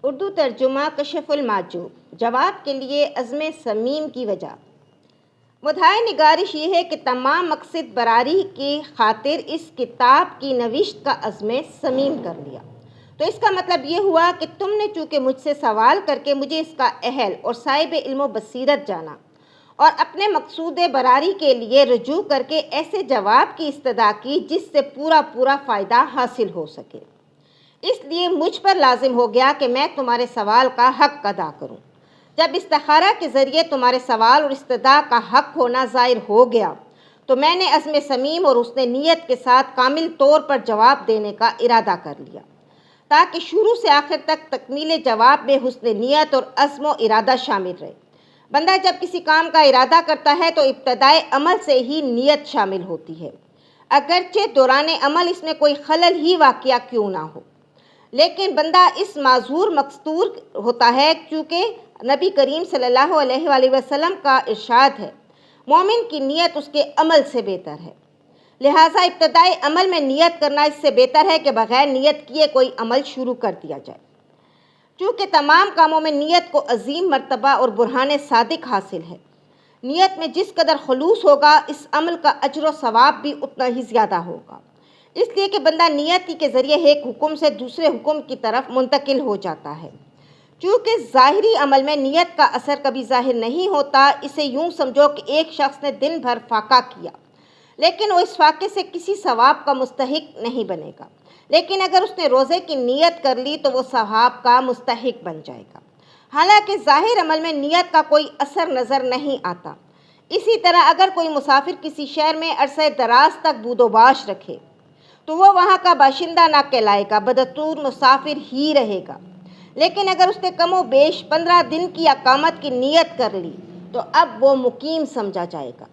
اردو ترجمہ کشف المعجوب۔ جواب کے لیے عزم صمیم کی وجہ۔ مدعائے نگارش یہ ہے کہ تمام مقصد براری کی خاطر اس کتاب کی نوشت کا عزم صمیم کر لیا۔ تو اس کا مطلب یہ ہوا کہ تم نے چونکہ مجھ سے سوال کر کے مجھے اس کا اہل اور صاحب علم و بصیرت جانا اور اپنے مقصود براری کے لیے رجوع کر کے ایسے جواب کی استدعا کی جس سے پورا فائدہ حاصل ہو سکے، اس لیے مجھ پر لازم ہو گیا کہ میں تمہارے سوال کا حق ادا کروں۔ جب استخارہ کے ذریعے تمہارے سوال اور استدعا کا حق ہونا ظاہر ہو گیا تو میں نے عزم صمیم اور حسن نیت کے ساتھ کامل طور پر جواب دینے کا ارادہ کر لیا، تاکہ شروع سے آخر تک تکمیل جواب میں حسن نیت اور عزم و ارادہ شامل رہے۔ بندہ جب کسی کام کا ارادہ کرتا ہے تو ابتدائے عمل سے ہی نیت شامل ہوتی ہے، اگرچہ دوران عمل اس میں کوئی خلل ہی واقعہ کیوں نہ ہو، لیکن بندہ اس معذور مقصور ہوتا ہے، چونکہ نبی کریم صلی اللہ علیہ وآلہ وسلم کا ارشاد ہے، مومن کی نیت اس کے عمل سے بہتر ہے، لہٰذا ابتدائی عمل میں نیت کرنا اس سے بہتر ہے کہ بغیر نیت کیے کوئی عمل شروع کر دیا جائے۔ چونکہ تمام کاموں میں نیت کو عظیم مرتبہ اور برہان صادق حاصل ہے، نیت میں جس قدر خلوص ہوگا اس عمل کا اجر و ثواب بھی اتنا ہی زیادہ ہوگا، اس لیے کہ بندہ نیتی کے ذریعے ایک حکم سے دوسرے حکم کی طرف منتقل ہو جاتا ہے۔ چونکہ ظاہری عمل میں نیت کا اثر کبھی ظاہر نہیں ہوتا، اسے یوں سمجھو کہ ایک شخص نے دن بھر فاقہ کیا لیکن وہ اس فاقے سے کسی ثواب کا مستحق نہیں بنے گا، لیکن اگر اس نے روزے کی نیت کر لی تو وہ ثواب کا مستحق بن جائے گا، حالانکہ ظاہر عمل میں نیت کا کوئی اثر نظر نہیں آتا۔ اسی طرح اگر کوئی مسافر کسی شہر میں عرصہ دراز تک بود و باش رکھے تو وہ وہاں کا باشندہ نہ کہلائے گا، بدستور مسافر ہی رہے گا، لیکن اگر اس نے کم و بیش 15 دن کی اقامت کی نیت کر لی تو اب وہ مقیم سمجھا جائے گا۔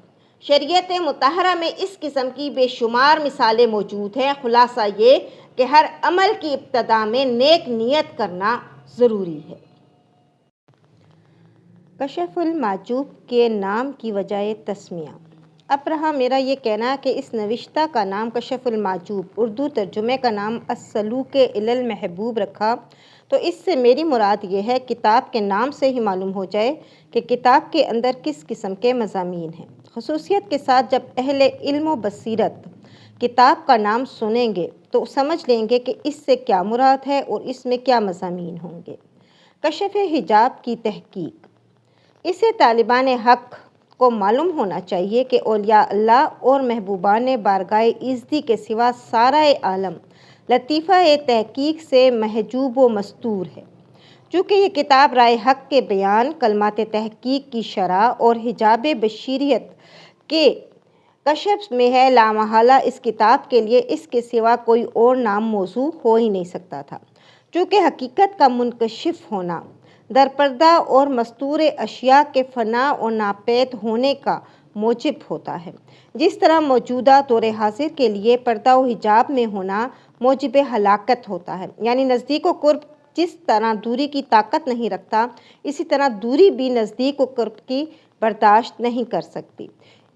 شریعت مطہرہ میں اس قسم کی بے شمار مثالیں موجود ہیں۔ خلاصہ یہ کہ ہر عمل کی ابتدا میں نیک نیت کرنا ضروری ہے۔ کشف المعجوب کے نام کی وجہ تسمیہ۔ اب رہا میرا یہ کہنا کہ اس نوشتہ کا نام کشف المعجوب، اردو ترجمے کا نام السلوک الی المحبوب رکھا تو اس سے میری مراد یہ ہے کتاب کے نام سے ہی معلوم ہو جائے کہ کتاب کے اندر کس قسم کے مضامین ہیں۔ خصوصیت کے ساتھ جب اہل علم و بصیرت کتاب کا نام سنیں گے تو سمجھ لیں گے کہ اس سے کیا مراد ہے اور اس میں کیا مضامین ہوں گے۔ کشف حجاب کی تحقیق۔ اسے طالبان حق کو معلوم ہونا چاہیے کہ اولیاء اللہ اور محبوبان بارگاہ ایزدی کے سوا سارا عالم لطیفہ تحقیق سے محجوب و مستور ہے۔ چونکہ یہ کتاب رائے حق کے بیان، کلمات تحقیق کی شرح اور حجاب بشریت کے کشف میں ہے، لامحالہ اس کتاب کے لیے اس کے سوا کوئی اور نام موزوں ہو ہی نہیں سکتا تھا، چونکہ حقیقت کا منکشف ہونا درپردہ اور مستور اشیاء کے فنا اور ناپید ہونے کا موجب ہوتا ہے، جس طرح موجودہ دور حاضر کے لیے پردہ و حجاب میں ہونا موجب ہلاکت ہوتا ہے، یعنی نزدیک و قرب جس طرح دوری کی طاقت نہیں رکھتا، اسی طرح دوری بھی نزدیک و قرب کی برداشت نہیں کر سکتی۔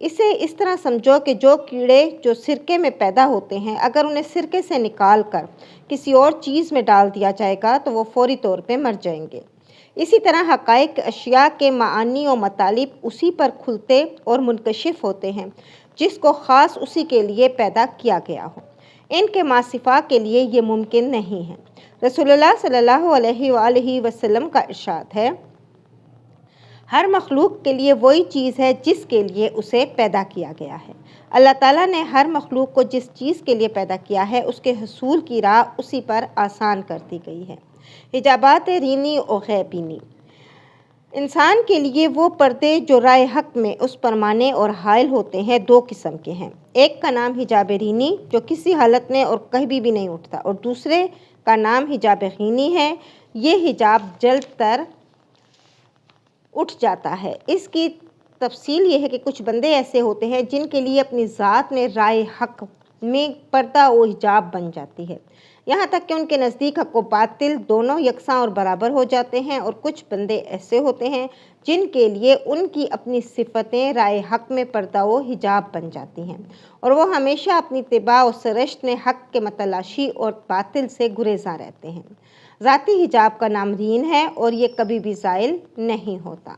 اسے اس طرح سمجھو کہ جو کیڑے جو سرکے میں پیدا ہوتے ہیں، اگر انہیں سرکے سے نکال کر کسی اور چیز میں ڈال دیا جائے گا تو وہ فوری طور پہ مر جائیں گے۔ اسی طرح حقائق اشیاء کے معانی و مطالب اسی پر کھلتے اور منکشف ہوتے ہیں جس کو خاص اسی کے لیے پیدا کیا گیا ہو، ان کے ماسفہ کے لیے یہ ممکن نہیں ہے۔ رسول اللہ صلی اللہ علیہ وآلہ وسلم کا ارشاد ہے، ہر مخلوق کے لیے وہی چیز ہے جس کے لیے اسے پیدا کیا گیا ہے۔ اللہ تعالیٰ نے ہر مخلوق کو جس چیز کے لیے پیدا کیا ہے اس کے حصول کی راہ اسی پر آسان کر دی گئی ہے۔ حجابات رینی و غیبینی۔ انسان کے لیے وہ پردے جو رائے حق میں اس پر مانے اور حائل ہوتے ہیں دو قسم کے ہیں، ایک کا نام حجاب رینی جو کسی حالت میں اور کبھی بھی نہیں اٹھتا، اور دوسرے کا نام حجاب غینی ہے، یہ حجاب جلد تر اٹھ جاتا ہے۔ اس کی تفصیل یہ ہے کہ کچھ بندے ایسے ہوتے ہیں جن کے لیے اپنی ذات میں رائے حق میں پردہ و حجاب بن جاتی ہے، یہاں تک کہ ان کے نزدیک حق و باطل دونوں یکساں اور برابر ہو جاتے ہیں، اور کچھ بندے ایسے ہوتے ہیں جن کے لیے ان کی اپنی صفتیں رائے حق میں پردہ و حجاب بن جاتی ہیں، اور وہ ہمیشہ اپنی اتباع و سرشت میں حق کے متلاشی اور باطل سے گریزاں رہتے ہیں۔ ذاتی حجاب کا نام رین ہے اور یہ کبھی بھی زائل نہیں ہوتا۔